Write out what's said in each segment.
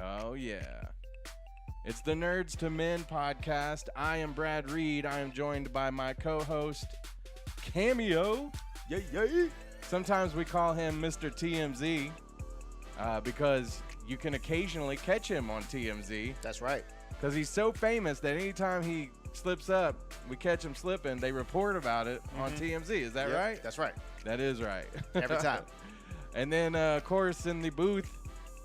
Oh, yeah. It's the Nerds to Men podcast. I am Brad Reed. I am joined by my co-host, Cameo. Yay, yay. Sometimes we call him Mr. TMZ because you can occasionally catch him on TMZ. That's right. Because he's so famous that anytime he slips up, we catch him slipping, they report about it on TMZ. Is that right? That's right. That is right. Every time. And then, of course, in the booth,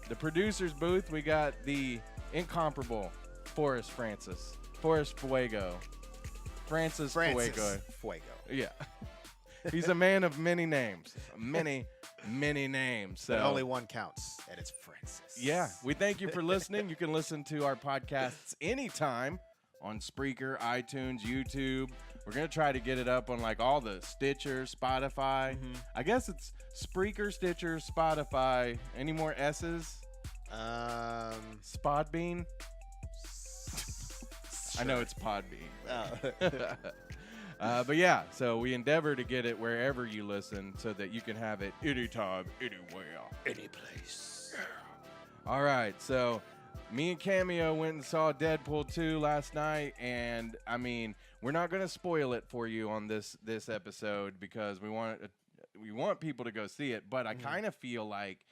the producer's booth, we got the incomparable Forrest Fuego. Francis Fuego. Yeah. He's a man of many names. Many names. So But only one counts, and it's Francis. yeah, we thank you for listening. You can listen to our podcasts anytime on Spreaker, iTunes, YouTube. We're going to try to get it up on like all the Stitcher, Spotify. I guess it's Spreaker, Stitcher, Spotify. Any more S's? Spodbean? I know it's Podbean. But yeah, so we endeavor to get it wherever you listen so that you can have it anytime, anywhere, Any place. All right, so me and Cameo went and saw Deadpool 2 last night, and I mean, we're not going to spoil it for you on this episode because we want people to go see it, but I kind of feel like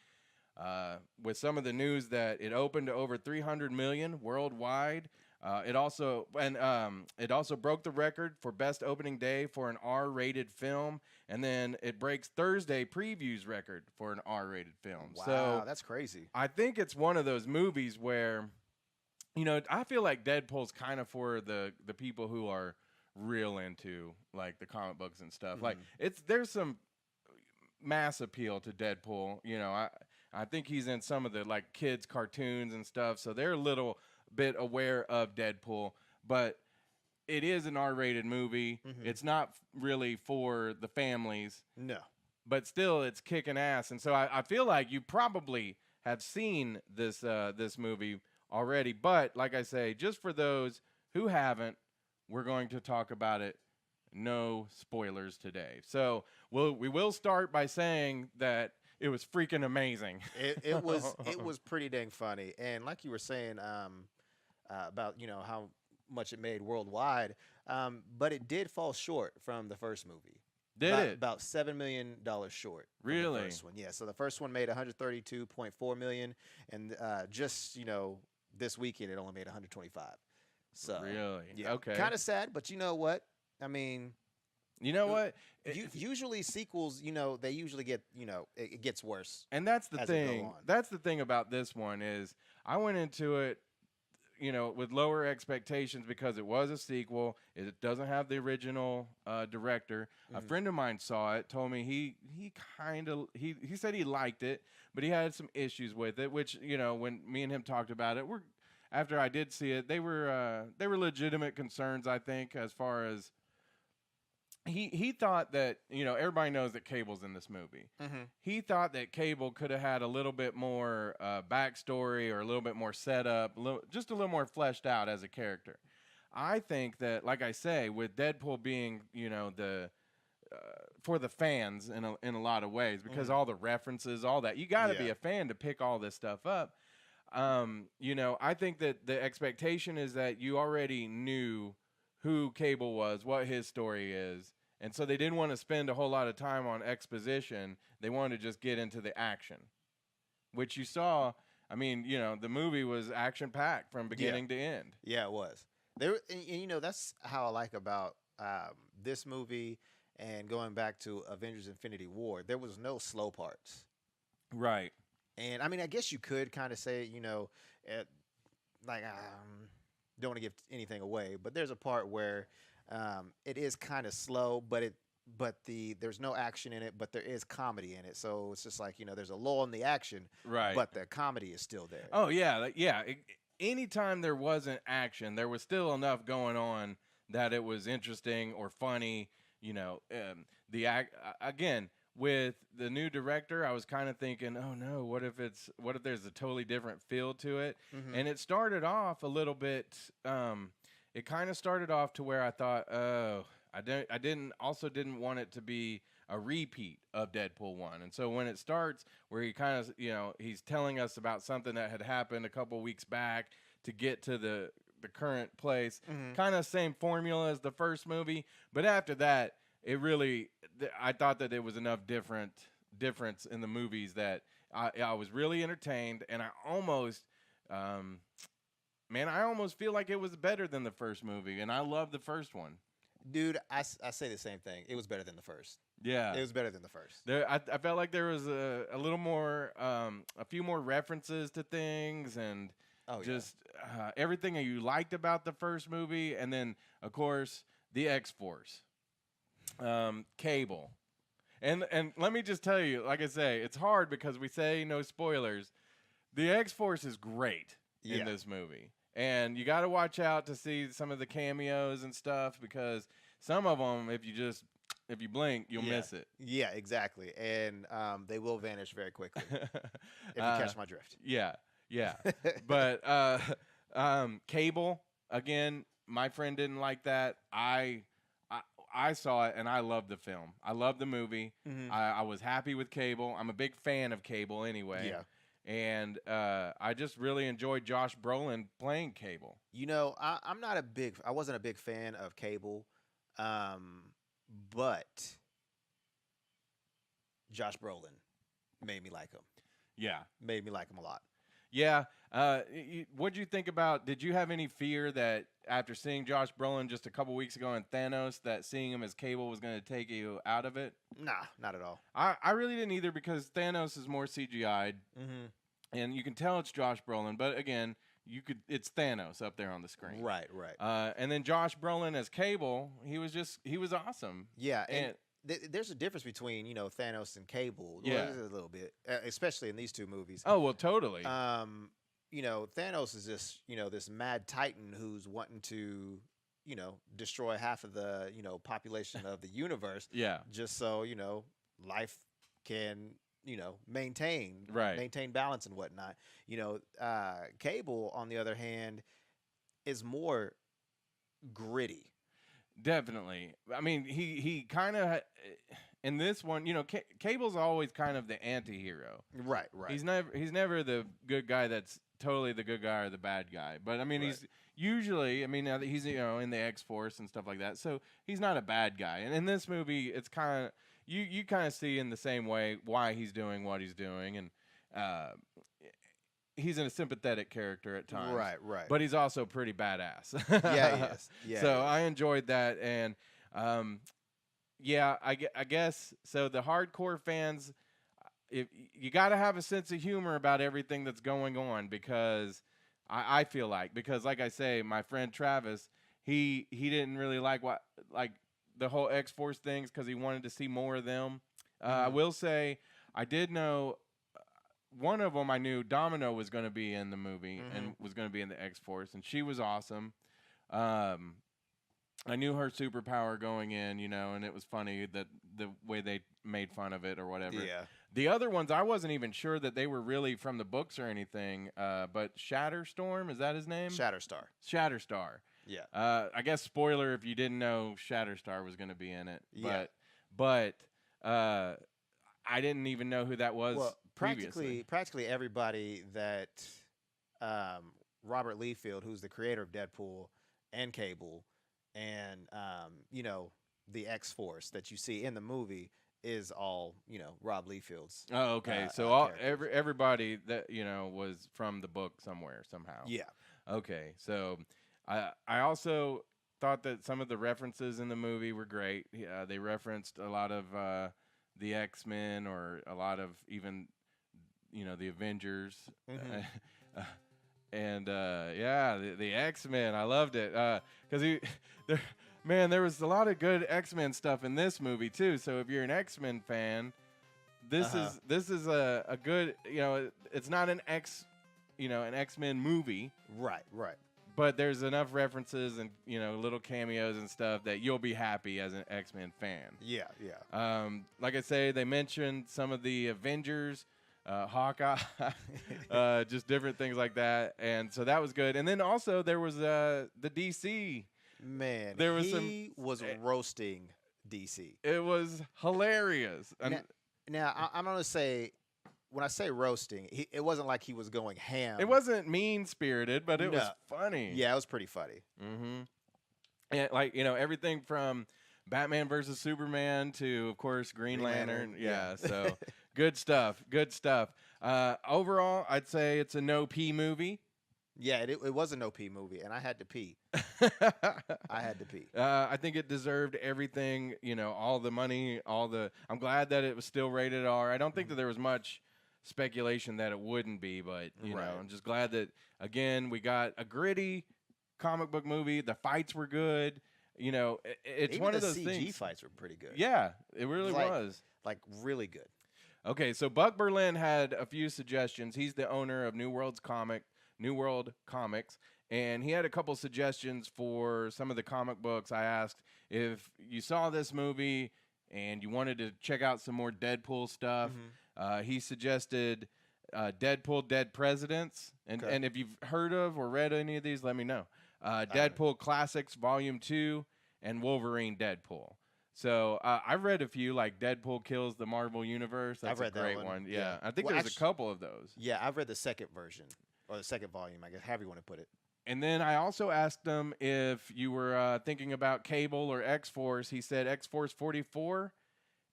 with some of the news that it opened to over 300 million worldwide. It also broke the record for best opening day for an R-rated film, and then it breaks Thursday previews record for an R-rated film. Wow, so that's crazy. I think it's one of those movies where, you know, I feel like Deadpool's kind of for the people who are real into like the comic books and stuff. Like there's some mass appeal to Deadpool. You know, I think he's in some of the like kids cartoons and stuff, so they're a little bit aware of Deadpool, but it is an R-rated movie. It's not really for the families. No. But still, it's kicking ass. And so I feel like you probably have seen this movie already. But like I say, just for those who haven't, we're going to talk about it. No spoilers today. So we will start by saying that it was freaking amazing. It was pretty dang funny. And like you were saying about, you know, how much it made worldwide, but it did fall short from the first movie. About $7 million short. Really? The first one, yeah. So the first one made 132.4 million, and just, you know, this weekend it only made 125. So really, yeah, okay, kind of sad, but you know what? I mean, you know what? Usually sequels, you know, they usually get, you know, it gets worse. And that's the as it go thing. on. That's the thing about this one is I went into it, you know, with lower expectations because it was a sequel. It doesn't have the original director. A friend of mine saw it, told me he said he liked it, but he had some issues with it, which, you know, when me and him talked about it, after I did see it, they were legitimate concerns, I think, as far as he thought that, you know, everybody knows that Cable's in this movie. He thought that Cable could have had a little bit more backstory or a little bit more setup, just a little more fleshed out as a character. I think that, like I say, with Deadpool being, you know, for the fans in a lot of ways, because all the references, all that, you got to be a fan to pick all this stuff up. You know, I think that the expectation is that you already knew who Cable was, what his story is. And so they didn't want to spend a whole lot of time on exposition. They wanted to just get into the action, which you saw. I mean, you know, the movie was action-packed from beginning to end. Yeah, it was. And you know, that's how I like about this movie and going back to Avengers Infinity War. There was no slow parts. Right. And, I mean, I guess you could kind of say, you know, like, don't want to give anything away, but there's a part where it is kind of slow, but there's no action in it, but there is comedy in it. So it's just like, you know, there's a lull in the action, right, but the comedy is still there. Oh, yeah. Anytime there wasn't action, there was still enough going on that it was interesting or funny. You know, again, with the new director, I was kind of thinking, oh no, what if there's a totally different feel to it? And it started off a little bit. It kind of started off to where I thought, oh, I didn't want it to be a repeat of Deadpool 1. And so when it starts, where he kind of, he's telling us about something that had happened a couple weeks back to get to the current place, kind of same formula as the first movie. But after that, it really, I thought that it was enough difference in the movies that I was really entertained, and I almost, I almost feel like it was better than the first movie, and I love the first one. Dude, I say the same thing. It was better than the first. Yeah, it was better than the first. I felt like there was a little more, a few more references to things, and everything that you liked about the first movie, and then of course the X-Force, Cable, and let me just tell you, like I say, it's hard because we say no spoilers. The X-Force is great in this movie. And you got to watch out to see some of the cameos and stuff, because some of them, if you blink, you'll miss it. Yeah, exactly. And they will vanish very quickly if you catch my drift. Yeah. But Cable, again, my friend didn't like that. I saw it and I loved the film. I loved the movie. I was happy with Cable. I'm a big fan of Cable anyway. Yeah. And I just really enjoyed Josh Brolin playing Cable. I wasn't a big fan of Cable, but Josh Brolin made me like him. Yeah. Made me like him a lot. Yeah. What'd you think about, did you have any fear that after seeing Josh Brolin just a couple weeks ago in Thanos, that seeing him as Cable was going to take you out of it? Nah, not at all. I really didn't either, because Thanos is more CGI'd. And you can tell it's Josh Brolin, but again, it's Thanos up there on the screen. Right. And then Josh Brolin as Cable, he was awesome. Yeah, and there's a difference between, Thanos and Cable. Yeah. Well, a little bit, especially in these two movies. Oh, well, totally. Thanos is this, this mad titan who's wanting to, destroy half of the, population of the universe. Yeah. Just so, life can, maintain balance and whatnot. Cable, on the other hand, is more gritty. Definitely. I mean, he kind of, in this one, Cable's always kind of the anti-hero. Right. He's never the good guy that's totally the good guy or the bad guy. But I mean, he's usually, he's in the X-Force and stuff like that. So he's not a bad guy. And in this movie, it's kind of, you kind of see in the same way why he's doing what he's doing, and he's a sympathetic character at times. Right. But he's also pretty badass. Yeah, he is. Yeah. So I enjoyed that, and I guess so. The hardcore fans, if you got to have a sense of humor about everything that's going on, because I feel like I say, my friend Travis, he didn't really like the whole X-Force things, because he wanted to see more of them. I will say, I did know one of them. I knew Domino was going to be in the movie and was going to be in the X-Force, and she was awesome. I knew her superpower going in, and it was funny that the way they made fun of it or whatever. Yeah. The other ones, I wasn't even sure that they were really from the books or anything, but Shatterstorm, is that his name? Shatterstar. Yeah. I guess spoiler if you didn't know Shatterstar was going to be in it. Yeah. But I didn't even know who that was. Well, previously. practically everybody that Robert Liefeld, who's the creator of Deadpool and Cable, and the X-Force that you see in the movie, is all Rob Liefeld's. Oh, okay. So everybody that was from the book somewhere somehow. Yeah. Okay. So I also thought that some of the references in the movie were great. They referenced a lot of the X-Men, or a lot of even the Avengers. And the X-Men, I loved it, because there was a lot of good X-Men stuff in this movie too. So if you're an X-Men fan, this is a good, it's not an X-Men movie, right, but there's enough references and little cameos and stuff that you'll be happy as an X-Men fan. Yeah. Like I say, they mentioned some of the Avengers, Hawkeye, just different things like that, and so that was good. And then also there was the DC. Man, there was he was roasting DC. It was hilarious. And I'm gonna say, when I say roasting, it wasn't like he was going ham. it wasn't mean-spirited, but it was funny. Yeah, it was pretty funny. Mm-hmm. And like, everything from Batman versus Superman to, of course, Green Lantern. Yeah, so good stuff. Good stuff. Overall, I'd say it's a no-pee movie. Yeah, it was an OP movie, and I had to pee. I had to pee. I think it deserved everything, all the money, I'm glad that it was still rated R. I don't think that there was much speculation that it wouldn't be, but, I'm just glad that, again, we got a gritty comic book movie. The fights were good. It's Even one of the those CG things. fights were pretty good. Yeah, it really was. Like, really good. Okay, so Buck Berlin had a few suggestions. He's the owner of New World Comics, and he had a couple suggestions for some of the comic books. I asked if you saw this movie and you wanted to check out some more Deadpool stuff. He suggested Deadpool Dead Presidents, and if you've heard of or read any of these, let me know. Deadpool Classics Volume 2 and Wolverine Deadpool. So I've read a few, like Deadpool Kills the Marvel Universe. That's I've read a great that one. Yeah. I think there's a couple of those. Yeah, I've read the second version, or the second volume, I guess, however you want to put it. And then I also asked him if you were thinking about Cable or X-Force. He said X-Force 44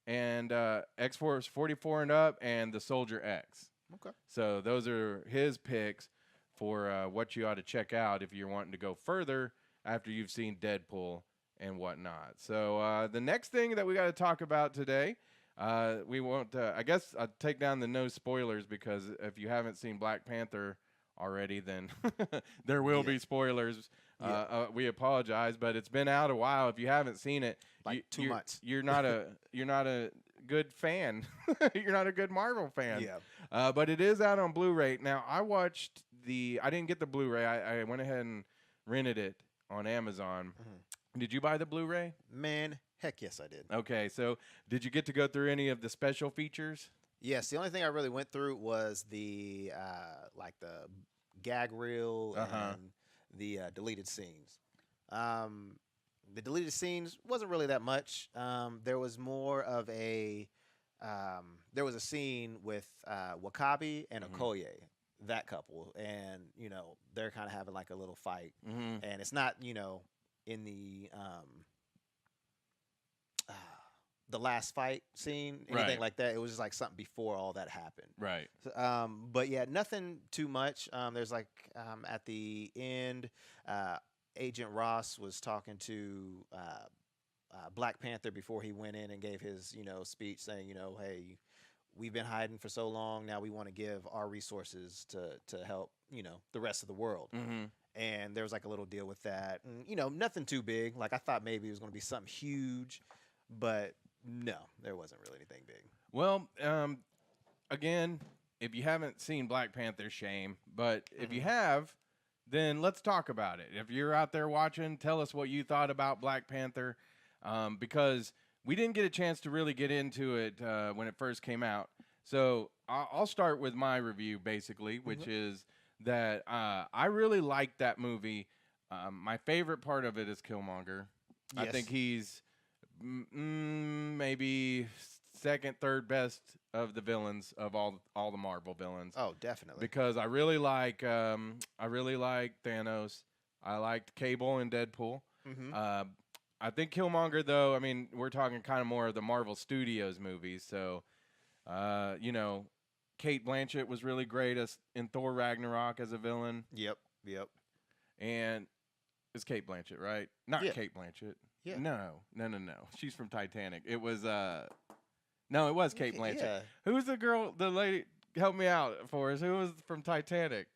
and X-Force 44 and up and the Soldier X. Okay. So those are his picks for what you ought to check out if you're wanting to go further after you've seen Deadpool and whatnot. So the next thing that we got to talk about today, we won't, I guess I'll take down the no spoilers, because if you haven't seen Black Panther already, then there will be spoilers. We apologize, but it's been out a while. If you haven't seen it, like 2 months, you're not a good fan. You're not a good Marvel fan. Yeah. But it is out on Blu-ray. Now, I didn't get the Blu-ray. I went ahead and rented it on Amazon. Did you buy the Blu-ray? Man, heck yes, I did. Okay, so did you get to go through any of the special features? Yes, the only thing I really went through was the like the gag reel and the deleted scenes. The deleted scenes wasn't really that much. There was more of a there was a scene with Wakabi and Okoye, that couple, and they're kind of having like a little fight, and it's not in the last fight scene, anything like that. It was just like something before all that happened. Right. So, but yeah, nothing too much. There's like at the end, Agent Ross was talking to Black Panther before he went in and gave his speech, saying hey, we've been hiding for so long. Now we want to give our resources to help the rest of the world. And there was like a little deal with that. And, nothing too big. Like I thought maybe it was going to be something huge, but no, there wasn't really anything big. Well, again, if you haven't seen Black Panther, shame. But if you have, then let's talk about it. If you're out there watching, tell us what you thought about Black Panther, because we didn't get a chance to really get into it when it first came out. So I'll start with my review, basically, which is that I really liked that movie. My favorite part of it is Killmonger. Yes. I think he's maybe second, third best of the villains of all the Marvel villains. Oh, definitely. Because I really like Thanos. I liked Cable and Deadpool. I think Killmonger, though, I mean, we're talking kind of more of the Marvel Studios movies. So, Kate Blanchett was really great in Thor Ragnarok as a villain. Yep. And it's Kate Blanchett, right? Not Kate Blanchett. Yeah. No. She's from Titanic. It was no, it was Kate Blanchett. Yeah. Who's the lady? Help me out for us. Who was from Titanic?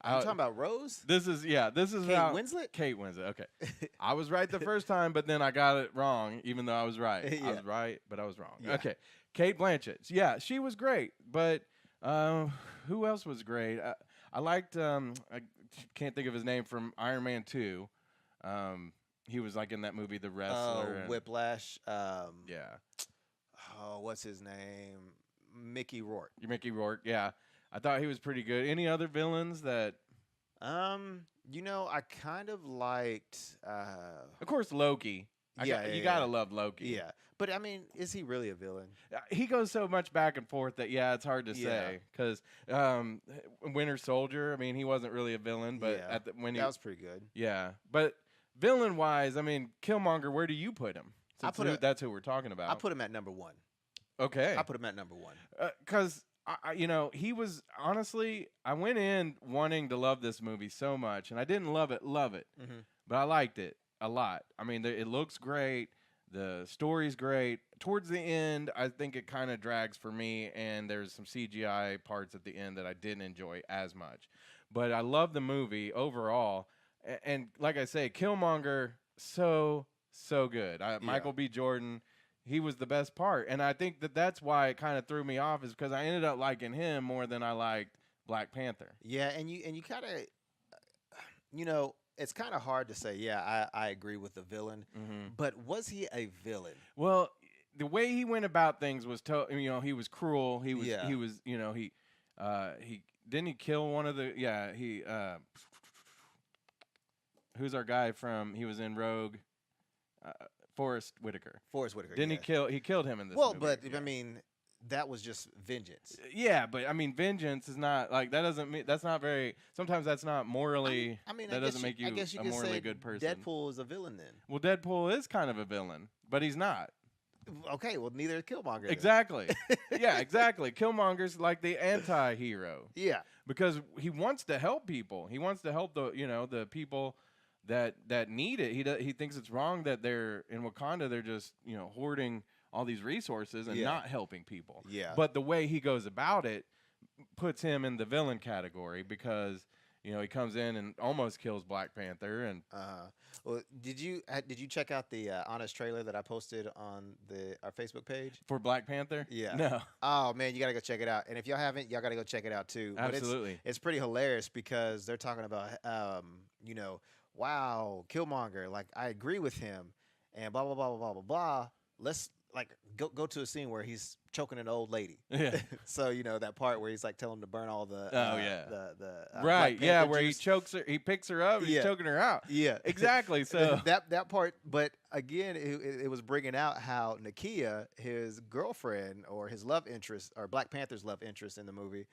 Are you talking about Rose? This is Kate Winslet? Kate Winslet. Okay. I was right the first time, but then I got it wrong, even though I was right. I was right, but I was wrong. Yeah. Okay. Kate Blanchett. Yeah, she was great, but who else was great? I liked I can't think of his name from Iron Man 2. He was like in that movie, The Wrestler. Whiplash. Yeah. Oh, what's his name? Mickey Rourke. Mickey Rourke, yeah. I thought he was pretty good. Any other villains that... I kind of liked... of course, Loki. You gotta love Loki. Yeah, but I mean, is he really a villain? He goes so much back and forth that it's hard to say. Because Winter Soldier, I mean, he wasn't really a villain, but that was pretty good. Yeah, but villain wise, I mean, Killmonger, where do you put him? That's who we're talking about. I put him at number 1. Okay, I put him at number 1 because he was honestly. I went in wanting to love this movie so much, and I didn't love it, but I liked it a lot. I mean, it looks great. The story's great. Towards the end, I think it kind of drags for me, and there's some CGI parts at the end that I didn't enjoy as much. But I love the movie overall, and like I say, Killmonger, so good. Michael B. Jordan, he was the best part, and I think that's why it kind of threw me off, is because I ended up liking him more than I liked Black Panther. Yeah, and you kind of, it's kind of hard to say, I agree with the villain, but was he a villain? Well, the way he went about things was, he was cruel. He was, he didn't he kill one of the, who's our guy he was in Rogue, Forrest Whitaker. Didn't he killed him in this movie. But I mean, that was just vengeance. Yeah, but I mean, vengeance is not like that. Doesn't mean that's not very. Sometimes that's not morally. That doesn't make you a morally good person. Deadpool is a villain then. Well, Deadpool is kind of a villain, but he's not. Okay, well, neither is Killmonger. Exactly. Yeah, exactly. Killmonger's like the anti-hero. Yeah, because he wants to help people. He wants to help the people that need it. He thinks it's wrong that they're in Wakanda. They're just hoarding all these resources and not helping people. Yeah. But the way he goes about it puts him in the villain category, because he comes in and almost kills Black Panther. And well, did you check out the honest trailer that I posted on our Facebook page for Black Panther? Yeah. No. Oh man, you gotta go check it out. And if y'all haven't, y'all gotta go check it out too. Absolutely. But it's pretty hilarious, because they're talking about wow, Killmonger, like I agree with him, and blah blah blah blah blah blah blah. Let's go to a scene where he's choking an old lady. Yeah. So that part where he's like telling him to burn all the right, yeah, where juice. he chokes her, he picks her up, and he's choking her out. Yeah, exactly. So that part, but again, it was bringing out how Nakia, his girlfriend or his love interest, or Black Panther's love interest in the movie,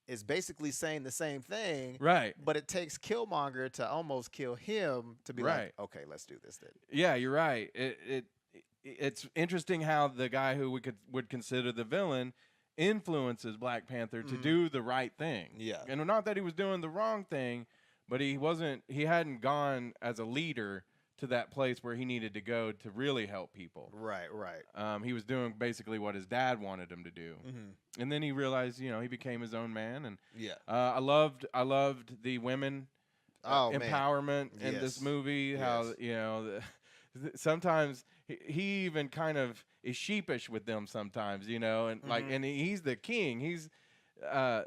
is basically saying the same thing. Right. But it takes Killmonger to almost kill him to be like, okay, let's do this then. Yeah, you're right. It's interesting how the guy who would consider the villain influences Black Panther to do the right thing. Yeah. And not that he was doing the wrong thing, but he hadn't gone as a leader to that place where he needed to go to really help people. Right. He was doing basically what his dad wanted him to do. And then he realized, he became his own man. And I loved the women empowerment in this movie. How, sometimes he even kind of is sheepish with them sometimes, and and he's the king. He's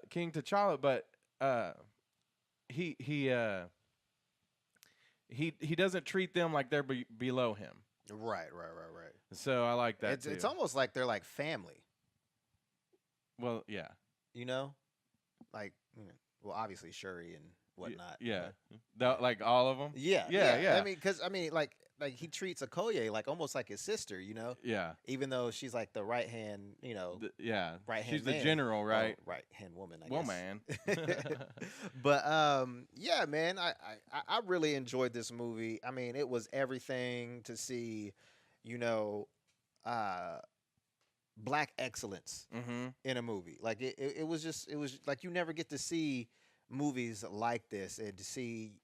King T'Challa, but he doesn't treat them like they're below him. Right. So I like that. It's almost like they're like family. Well, yeah. Like well, obviously Shuri and whatnot. Yeah. Like all of them. Yeah. I mean, because like he treats Okoye like almost like his sister, Yeah. Even though she's like the right hand, right hand. She's the general, right? Oh, right hand woman, I well, guess. man. But yeah, man, I really enjoyed this movie. I mean, it was everything to see, black excellence in a movie. Like it was like you never get to see movies like this, and to see,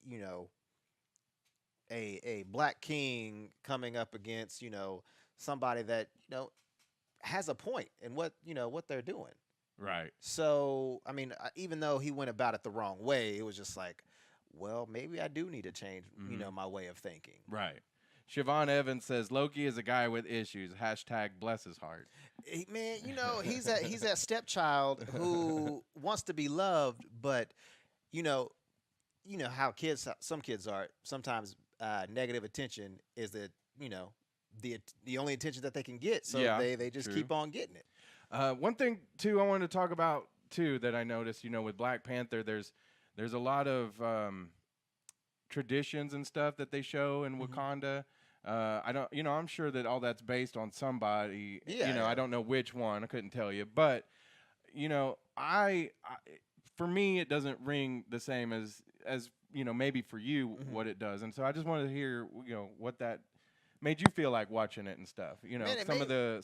a black king coming up against, somebody that, has a point in what they're doing. Right. So, I mean, even though he went about it the wrong way, it was just like, well, maybe I do need to change, my way of thinking. Right. Siobhan Evans says Loki is a guy with issues. # bless his heart. Man, he's that stepchild who wants to be loved, but how some kids are sometimes. Negative attention is that the only attention that they can get, so they just keep on getting it. One thing too I wanted to talk about too that I noticed, with Black Panther, there's a lot of traditions and stuff that they show in Wakanda. I don't, I'm sure that all that's based on somebody. Yeah, I yeah. don't know which one. I couldn't tell you, but for me, it doesn't ring the same as maybe for you Mhm. what it does. And so I just wanted to hear, what that made you feel like watching it and stuff. Man, it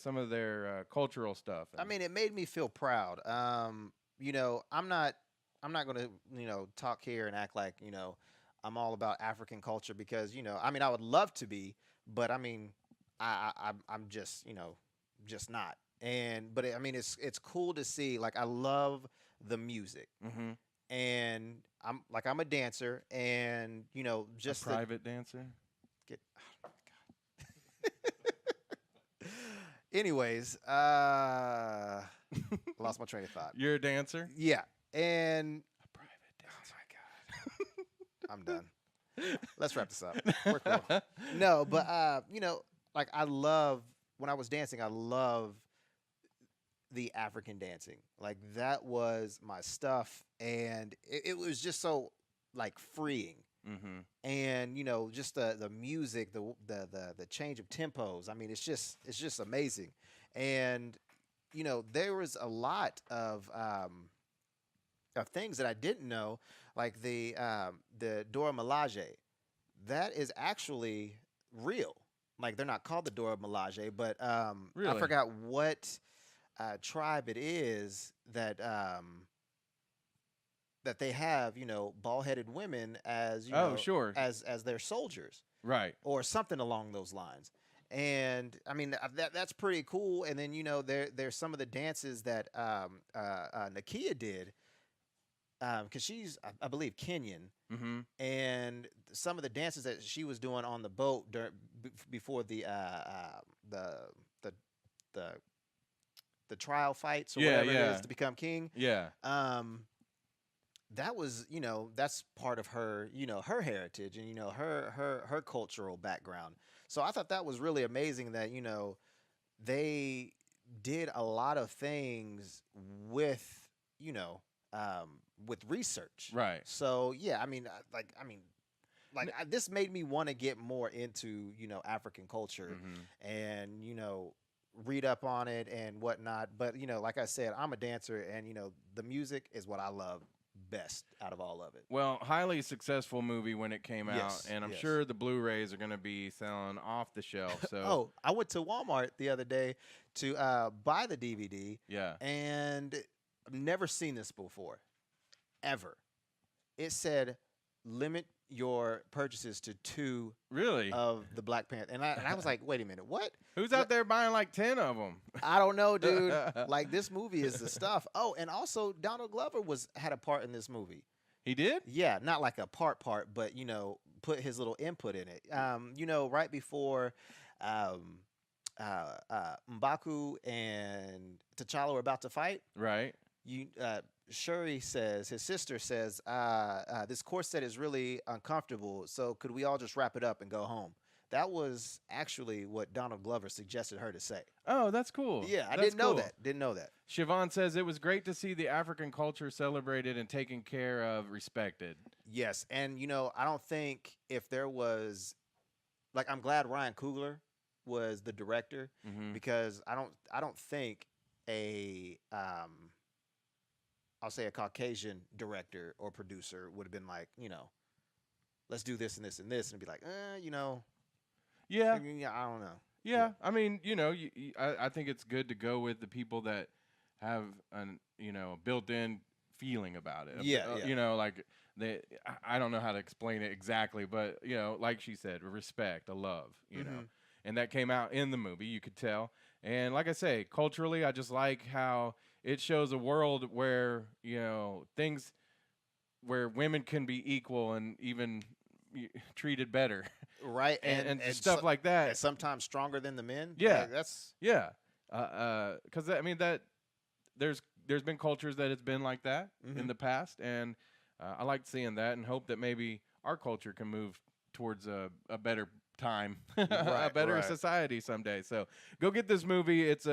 Some of their cultural stuff. I mean, it made me feel proud. I'm not going to, talk here and act like, I'm all about African culture because, I mean, I would love to be, but I mean, I'm just, just not. I mean, it's cool to see. Like, I love the music, Mm-hmm. and I'm a dancer, and A just the private dancer. get. Anyways, lost my train of thought. You're a dancer. Yeah, and A private oh my god, I'm done. Let's wrap this up. We're cool. No, but like I love when I was dancing. I love the African dancing. Like that was my stuff, and it was just so like freeing. Mm-hmm. And just the music, the change of tempos. I mean, it's just amazing. And there was a lot of things that I didn't know, like the Dora Milaje. That is actually real. Like they're not called the Dora Milaje, but I Really? forgot what tribe it is that they have, bald-headed women as Oh, sure. as their soldiers Right. or something along those lines. And I mean that's pretty cool. And then there's some of the dances that Nakia did because she's I believe Kenyan, Mm-hmm. and some of the dances that she was doing on the boat before the the the the trial fights or Yeah, whatever it yeah. is to become king. Yeah. That was that's part of her her heritage and her cultural background. So I thought that was really amazing that they did a lot of things with you know with research. Right. So yeah, this made me want to get more into African culture Mm-hmm. and read up on it and whatnot. But like I said, I'm a dancer, and the music is what I love best out of all of it. Well, highly successful movie when it came out, Yes, and I'm yes. sure the Blu-rays are going to be selling off the shelf. So, Oh, I went to Walmart the other day to buy the DVD, yeah. and I've never seen this before, ever. It said limit your purchases to 2 Really? of the Black Panther, and I was like, wait a minute, what? Who's out there buying like 10 of them? I don't know, dude. Like this movie is the stuff. Oh, and also Donald Glover had a part in this movie. He did? Yeah, not like a part, but put his little input in it. Right before M'Baku and T'Challa were about to fight, Right. Shuri says, his sister says, this corset is really uncomfortable, so could we all just wrap it up and go home? That was actually what Donald Glover suggested her to say. Oh, that's cool. Yeah, I That's didn't know cool. that. Didn't know that. Siobhan says it was great to see the African culture celebrated and taken care of, respected. Yes, and I don't think if there was, like, I'm glad Ryan Coogler was the director Mm-hmm. because I don't think I'll say a Caucasian director or producer would have been like, let's do this and this and this, and be like, Yeah. I don't know. Yeah. I mean, I think it's good to go with the people that have an, built-in feeling about it. Yeah, yeah. Like I don't know how to explain it exactly, but like she said, respect, a love, Mhm. and that came out in the movie. You could tell. And like I say, culturally, I just like how it shows a world where things where women can be equal and even treated better, Right, and stuff like that. and sometimes stronger than the men. Yeah. Like, that's Yeah, because I mean that there's been cultures that it's been like that in Mhm. the past, and I like seeing that, and hope that maybe our culture can move towards a better time, a Right, better right. society someday. So go get this movie. It's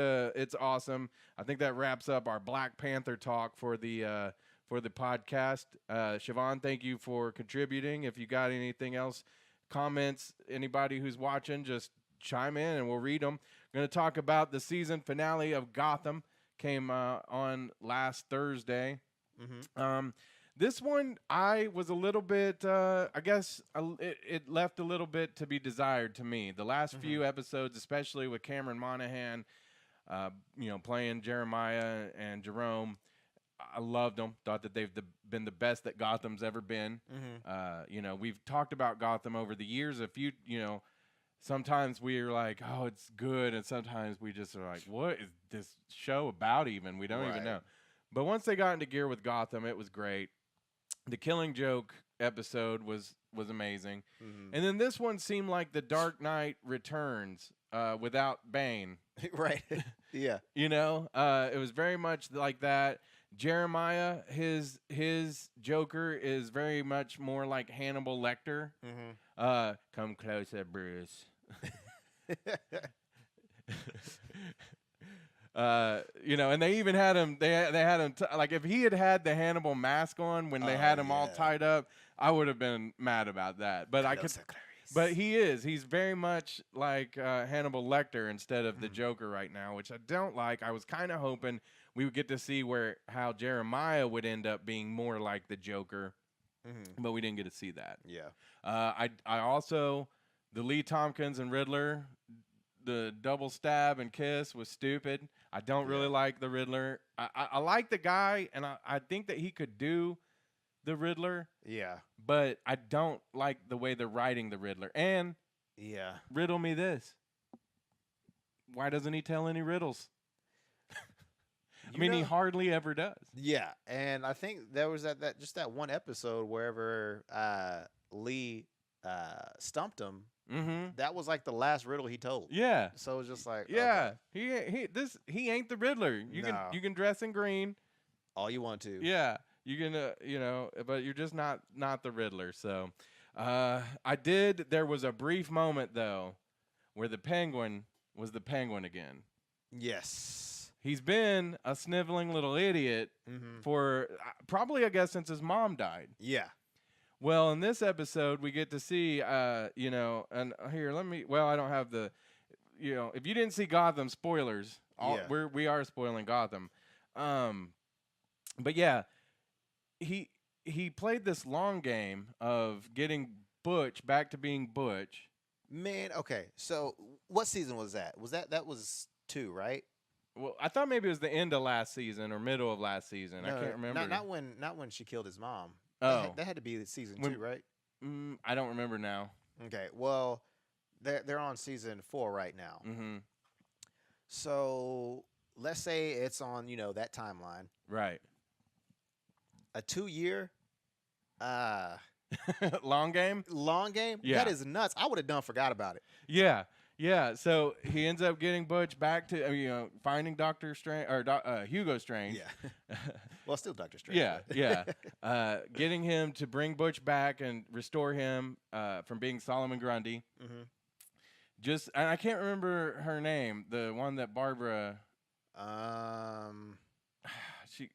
awesome. I think that wraps up our Black Panther talk for the podcast. Siobhan, thank you for contributing. If you got anything else comments, anybody who's watching, just chime in and we'll read them. We're going to talk about the season finale of Gotham. Came on last Thursday. Mm-hmm. This one, I was a little bit, I guess it left a little bit to be desired to me. The last few episodes, especially with Cameron Monaghan, playing Jeremiah and Jerome, I loved them. Thought that they've been the best that Gotham's ever been. We've talked about Gotham over the years. Sometimes we're like, oh, it's good. And sometimes we just are like, what is this show about even? We don't even know. But once they got into gear with Gotham, it was great. The Killing Joke episode was amazing. And then this one seemed like The Dark Knight Returns without Bane. Right. Yeah. It was very much like that. Jeremiah, his Joker is very much more like Hannibal Lecter. Come closer, Bruce. And they even had him. They had him like if he had the Hannibal mask on when they had him all tied up, I would have been mad about that. But But he's very much like Hannibal Lecter instead of the Joker right now, which I don't like. I was kind of hoping we would get to see how Jeremiah would end up being more like the Joker, but we didn't get to see that. Yeah. I also, the Lee Tompkins and Riddler, the double stab and kiss was stupid. I don't really like the Riddler. I like the guy, and I think that he could do the Riddler. Yeah. But I don't like the way they're writing the Riddler. And riddle me this. Why doesn't he tell any riddles? He hardly ever does. Yeah, and I think there was that one episode wherever Lee stumped him. That was like the last riddle he told. Yeah. So it was just like he ain't the Riddler. You can dress in green all you want to. Yeah. You can but you're just not the Riddler. So there was a brief moment though where the Penguin was the Penguin again. Yes. He's been a sniveling little idiot for probably, I guess, since his mom died. Yeah. Well, in this episode, we get to see, and here, I don't have the, if you didn't see Gotham, spoilers. We are spoiling Gotham. But yeah, he played this long game of getting Butch back to being Butch. Man, okay. So what season was that? That was 2, right? Well, I thought maybe it was the end of last season or middle of last season. No, I can't remember. Not when she killed his mom. Oh, that had to be season 2, right? I don't remember now. Okay, well, they're on season 4 right now. So let's say it's on that timeline. Right. A 2-year, long game. Long game. Yeah. That is nuts. I would have forgot about it. Yeah. Yeah, so he ends up getting Butch back to finding Doctor Strange or Hugo Strange. Yeah, well, still Doctor Strange. Yeah. Getting him to bring Butch back and restore him from being Solomon Grundy. And I can't remember her name. The one that Barbara.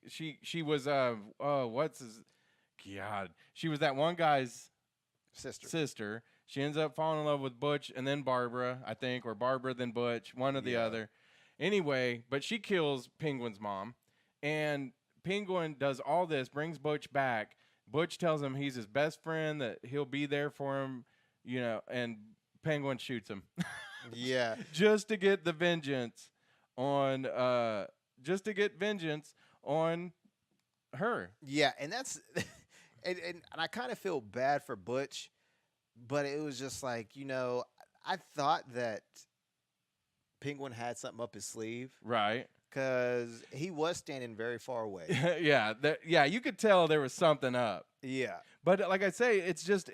She was what's his God? She was that one guy's sister. She ends up falling in love with Butch and then Barbara, I think, or Barbara then Butch, one or the other. Anyway, but she kills Penguin's mom, and Penguin does all this, brings Butch back. Butch tells him he's his best friend, that he'll be there for him, and Penguin shoots him. Yeah. Just to get the vengeance on her. Yeah, and that's and I kind of feel bad for Butch. But it was just like, I thought that Penguin had something up his sleeve. Right. Because he was standing very far away. Yeah, you could tell there was something up. Yeah. But like I say, it's just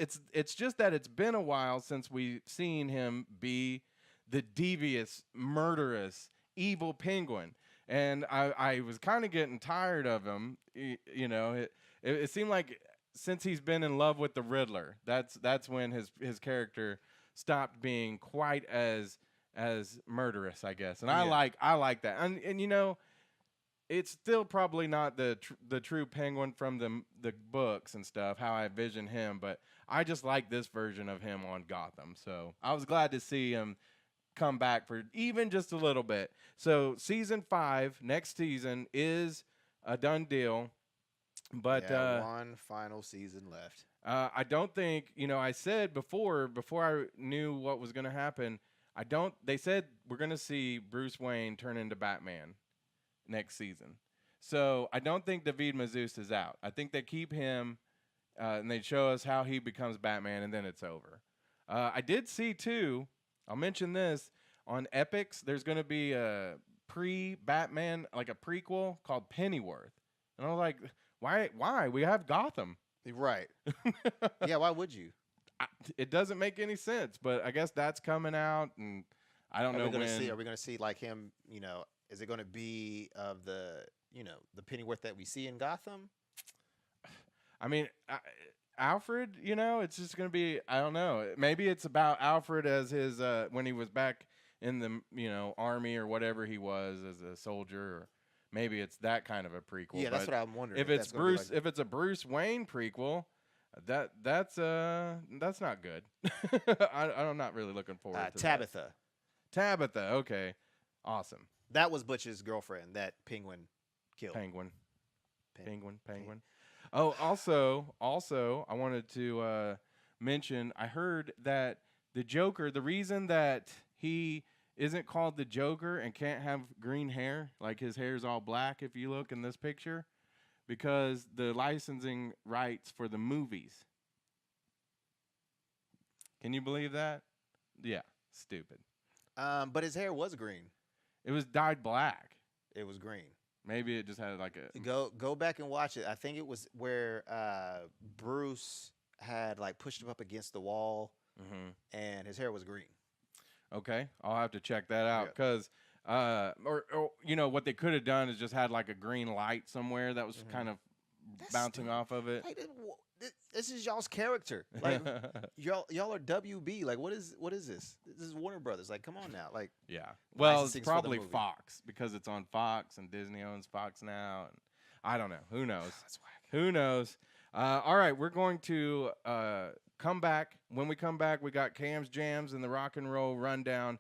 that it's been a while since we've seen him be the devious, murderous, evil Penguin. And I was kind of getting tired of him. It seemed like since he's been in love with the Riddler, that's when his character stopped being quite as murderous, I guess. And I like that. And it's still probably not the true Penguin from the books and stuff, how I envision him, but I just like this version of him on Gotham. So I was glad to see him come back for even just a little bit. So season 5 next season is a done deal, but one final season left. I don't think, I said before I knew what was going to happen, they said we're going to see Bruce Wayne turn into Batman next season. So I don't think David Mazouz is out. I think they keep him and they show us how he becomes Batman, and then it's over. I did see too, I'll mention this, on Epix, there's going to be a pre-Batman, like a prequel called Pennyworth. And I was like, why? We have Gotham. Right. Yeah, why would you? It doesn't make any sense, but I guess that's coming out, and I don't know when. Are we going to see like him, is it going to be of the Pennyworth that we see in Gotham? I mean, Alfred, it's just going to be, I don't know. Maybe it's about Alfred as his, when he was back in the, army or whatever he was as a soldier, or maybe it's that kind of a prequel. Yeah, that's what I'm wondering. If it's Bruce, if it's a Bruce Wayne prequel, that's not good. I'm not really looking forward to Tabitha. Tabitha, okay. Awesome. That was Butch's girlfriend that Penguin killed. Penguin. Oh, also, I wanted to mention, I heard that the Joker, the reason that he isn't called the Joker and can't have green hair, like his hair is all black if you look in this picture, because the licensing rights for the movies. Can you believe that? Yeah, stupid. But his hair was green. It was dyed black. It was green. Maybe it just had like a... Go back and watch it. I think it was where Bruce had like pushed him up against the wall, and his hair was green. Okay, I'll have to check that out because, or what they could have done is just had like a green light somewhere that was kind of bouncing off of it. Hey, this is y'all's character. Like y'all are WB. Like what is this? This is Warner Brothers. Like come on now. Like yeah. Well, it's probably Fox because it's on Fox and Disney owns Fox now. And I don't know. Who knows? That's whack. Who knows? All right, we're going to come back. When we come back, we got Cam's Jams and the Rock and Roll Rundown.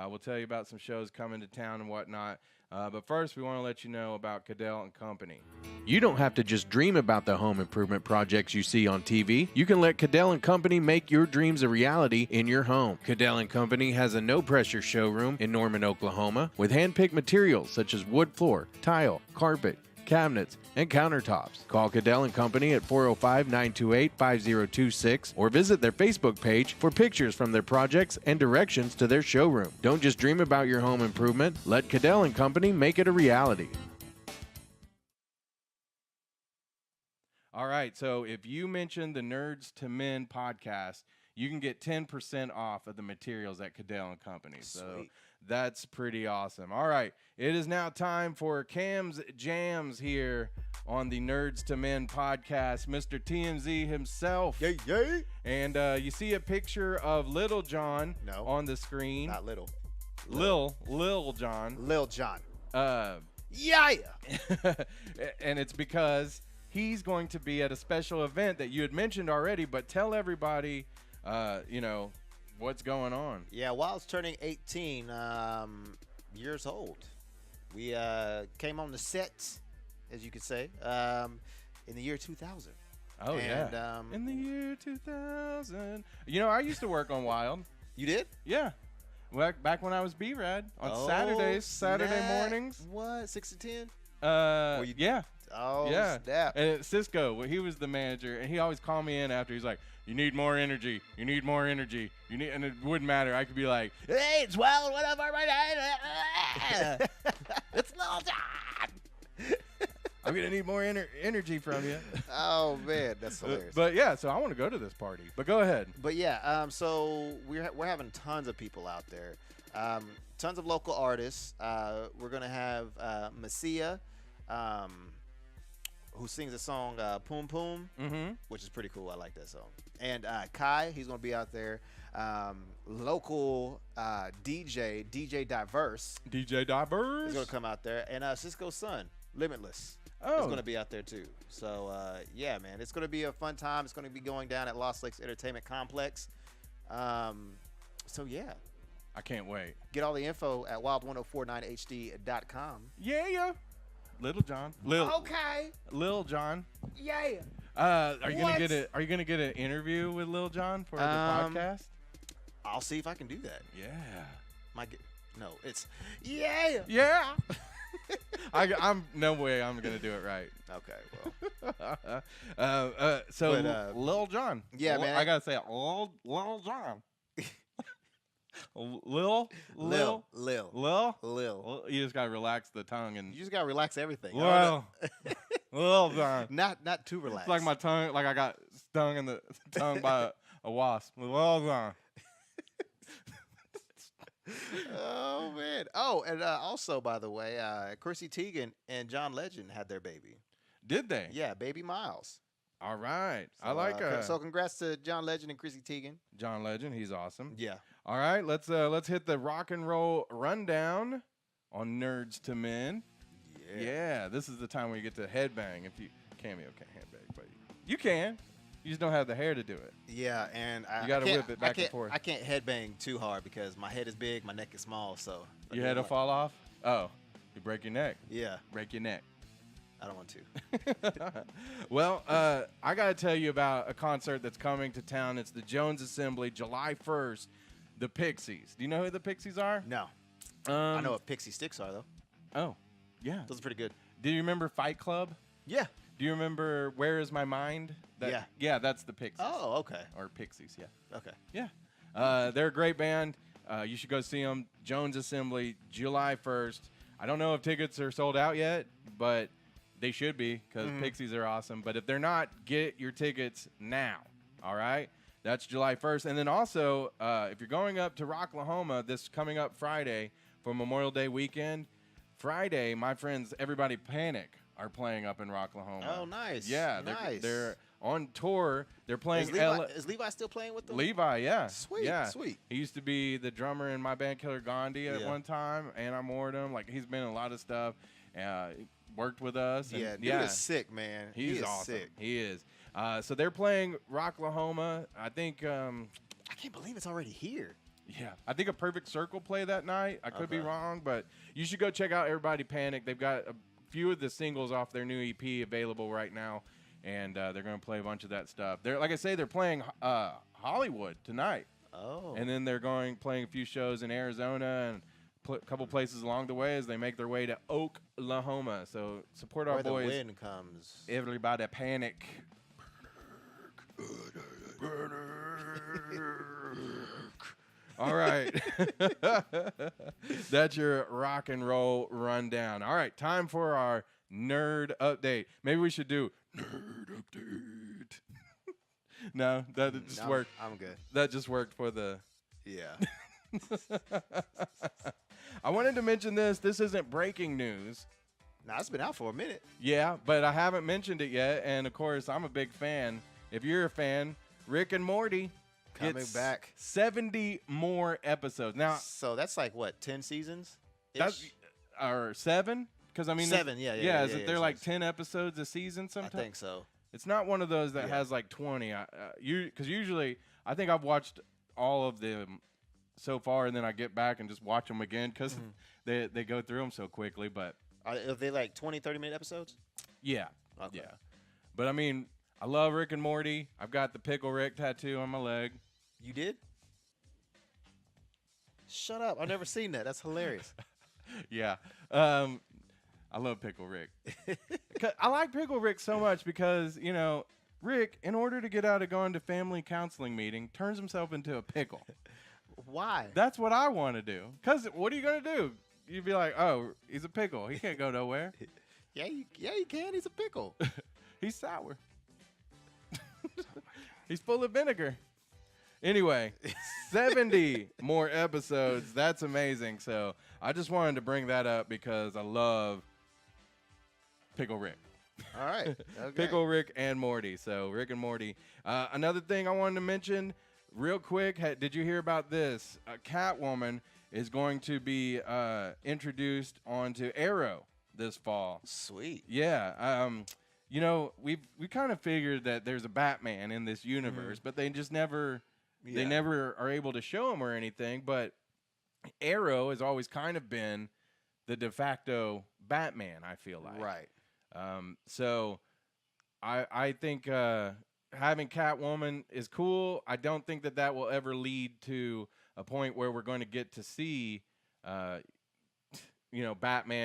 We'll tell you about some shows coming to town and whatnot. But first, we want to let you know about Cadell and Company. You don't have to just dream about the home improvement projects you see on TV. You can let Cadell and Company make your dreams a reality in your home. Cadell and Company has a no-pressure showroom in Norman, Oklahoma, with hand-picked materials such as wood floor, tile, carpet, cabinets, and countertops. Call Cadell and Company at 405-928-5026 or visit their Facebook page for pictures from their projects and directions to their showroom. Don't just dream about your home improvement. Let Cadell and Company make it a reality. All right, so if you mention the Nerds to Men podcast, you can get 10% off of the materials at Cadell and Company. Sweet. So that's pretty awesome. All right, it is now time for Cam's Jams here on the Nerds to Men podcast. Mr. TMZ himself. Yay, yay. And you see a picture of Little John on the screen. Not little. Lil John. Lil John. Yeah. And it's because he's going to be at a special event that you had mentioned already, but tell everybody, what's going on. Yeah, while I was turning 18 years old, we came on the set, as you could say, in the year 2000. Oh, yeah. In the year 2000. I used to work on Wild. You did? Yeah. Back when I was B-Rad on Saturday mornings. What, 6 to 10? Yeah. Oh, yeah. snap. And at Cisco, he was the manager, and he always called me in after. He's like, you need more energy. You need more energy. And it wouldn't matter. I could be like, hey, it's Wild. What up, everybody? It's Lil John. I'm going to need more energy from you. Oh, man. That's hilarious. But, yeah, so I want to go to this party. But go ahead. But, yeah, so we're having tons of people out there. Tons of local artists. We're going to have Messia, who sings the song Poom Poom, which is pretty cool. I like that song. And Kai, he's going to be out there. Local DJ Diverse. DJ Diverse. Is going to come out there. And Cisco's son, Limitless. Oh. It's going to be out there too. So yeah, man, it's going to be a fun time. It's going to be going down at Lost Lakes Entertainment Complex. So yeah, I can't wait. get all the info at wild1049hd.com. Yeah. Little John. Okay. Lil John. Yeah. Are you gonna get it? Are you gonna get an interview with Lil John for the podcast? I'll see if I can do that. Yeah. No, it's yeah. Yeah. I'm no way I'm gonna do it right. Okay, well. So Lil John. Yeah, man. I gotta say it. Lil John. Lil. Lil. Well, you just gotta relax the tongue and. You just gotta relax everything. Well, Lil John. Not too relaxed. It's like my tongue, like I got stung in the tongue by a wasp. Lil John. Oh man. Oh, and also by the way, Chrissy Teigen and John Legend had their baby. Did they? Yeah, baby Miles. All right. So, I like so congrats to John Legend and Chrissy Teigen. John Legend. He's awesome. Yeah. All right. Let's hit the rock and roll rundown on Nerds to Men. Yeah. This is the time where you get to headbang. If you Cameo can't headbang, but you can. You just don't have the hair to do it. Yeah, and you got to whip it back and forth. I can't headbang too hard because my head is big, my neck is small, so. Your head will fall off? Oh, you break your neck. Yeah. Break your neck. I don't want to. Well, I got to tell you about a concert that's coming to town. It's the Jones Assembly, July 1st, the Pixies. Do you know who the Pixies are? No. I know what Pixie Sticks are, though. Oh, yeah. Those are pretty good. Do you remember Fight Club? Yeah. Do you remember Where Is My Mind? Yeah. Yeah, that's the Pixies. Oh, okay. Or Pixies, yeah. Okay. Yeah. They're a great band. You should go see them. Jones Assembly, July 1st. I don't know if tickets are sold out yet, but they should be because Pixies are awesome. But if they're not, get your tickets now. All right? That's July 1st. And then also, if you're going up to Rocklahoma this coming up Friday for Memorial Day weekend, Friday, my friends, Everybody Panic are playing up in Rocklahoma. Oh, nice. Yeah, nice. They're on tour. They're playing. Is Levi still playing with them? Levi, yeah. Sweet, yeah. sweet. He used to be the drummer in my band Killer Gandhi at one time, and I moored him. Like, he's been in a lot of stuff. Worked with us. And dude is sick, man. He's awesome. Sick. He is. So they're playing Rocklahoma. I think. I can't believe it's already here. Yeah, I think a Perfect Circle play that night. I could be wrong, but you should go check out Everybody Panic. They've got a few of the singles off their new EP available right now, and they're going to play a bunch of that stuff. They're, like I say, they're playing Hollywood tonight. Oh. And then they're playing a few shows in Arizona and a couple places along the way as they make their way to Oklahoma. So support our boys. Where the wind comes. Everybody Panic. All right. That's your rock and roll rundown. All right, time for our nerd update. Maybe we should do nerd update. No, that just worked. I'm good. That just worked for the... Yeah. I wanted to mention this. This isn't breaking news. Nah, it's been out for a minute. Yeah, but I haven't mentioned it yet. And, of course, I'm a big fan. If you're a fan, Rick and Morty... Coming back. 70 more episodes. Now, so that's like what, 10 seasons? That's or 7? Because I mean, 7, yeah. Isn't there like 10 episodes a season sometimes? I think so. It's not one of those that has like 20. Because usually, I think I've watched all of them so far, and then I get back and just watch them again because they go through them so quickly. But are they like 20, 30-minute episodes? Yeah. Okay. Yeah. But I mean, I love Rick and Morty. I've got the Pickle Rick tattoo on my leg. You did? Shut up. I've never seen that. That's hilarious. Yeah. I love Pickle Rick. I like Pickle Rick so much because, you know, Rick, in order to get out of going to family counseling meeting, turns himself into a pickle. Why? That's what I want to do. Because what are you going to do? You'd be like, oh, he's a pickle. He can't go nowhere. Yeah, you can. He's a pickle. He's sour. He's full of vinegar. Anyway, 70 more episodes. That's amazing. So I just wanted to bring that up because I love Pickle Rick. All right. Okay. Pickle Rick and Morty. So Rick and Morty. Another thing I wanted to mention real quick. Did you hear about this? Catwoman is going to be introduced onto Arrow this fall. Sweet. Yeah. We kind of figured that there's a Batman in this universe, but they just never they never are able to show him or anything. But Arrow has always kind of been the de facto Batman, I feel like. Right. So I think having Catwoman is cool. I don't think that will ever lead to a point where we're going to get to see, Batman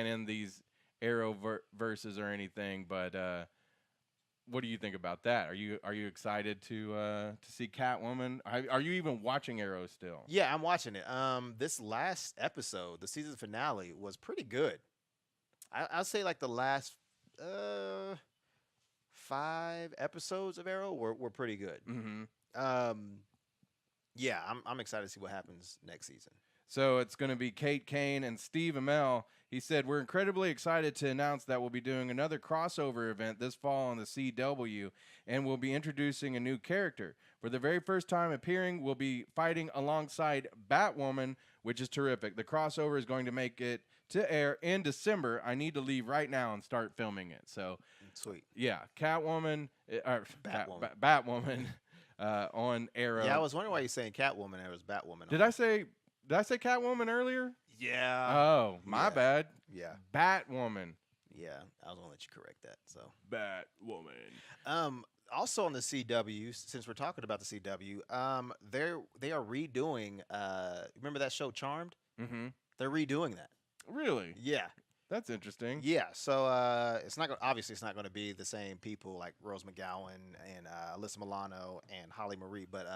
in these Arrow verses or anything. But what do you think about that? Are you excited to see Catwoman? Are you even watching Arrow still? Yeah, I'm watching it. This last episode, the season finale, was pretty good. I'll say like the last 5 episodes of Arrow were pretty good. Mm-hmm. Yeah, I'm excited to see what happens next season. So it's going to be Kate Kane and Steve Amell. He said, "We're incredibly excited to announce that we'll be doing another crossover event this fall on the CW, and we'll be introducing a new character. For the very first time appearing, we'll be fighting alongside Batwoman, which is terrific. The crossover is going to make it to air in December. I need to leave right now and start filming it." So, sweet. Yeah, Catwoman, Batwoman. Batwoman on Arrow. Yeah, I was wondering why you're saying Catwoman and it was Batwoman. Did I say Catwoman earlier? Yeah. Oh, my bad. Yeah. Batwoman. Yeah, I was gonna let you correct that. So Batwoman. Also on the CW, since we're talking about the CW, they are redoing. Remember that show Charmed? Mm-hmm. They're redoing that. Really? Yeah. That's interesting. Yeah. So it's not obviously it's not going to be the same people like Rose McGowan and Alyssa Milano and Holly Marie, but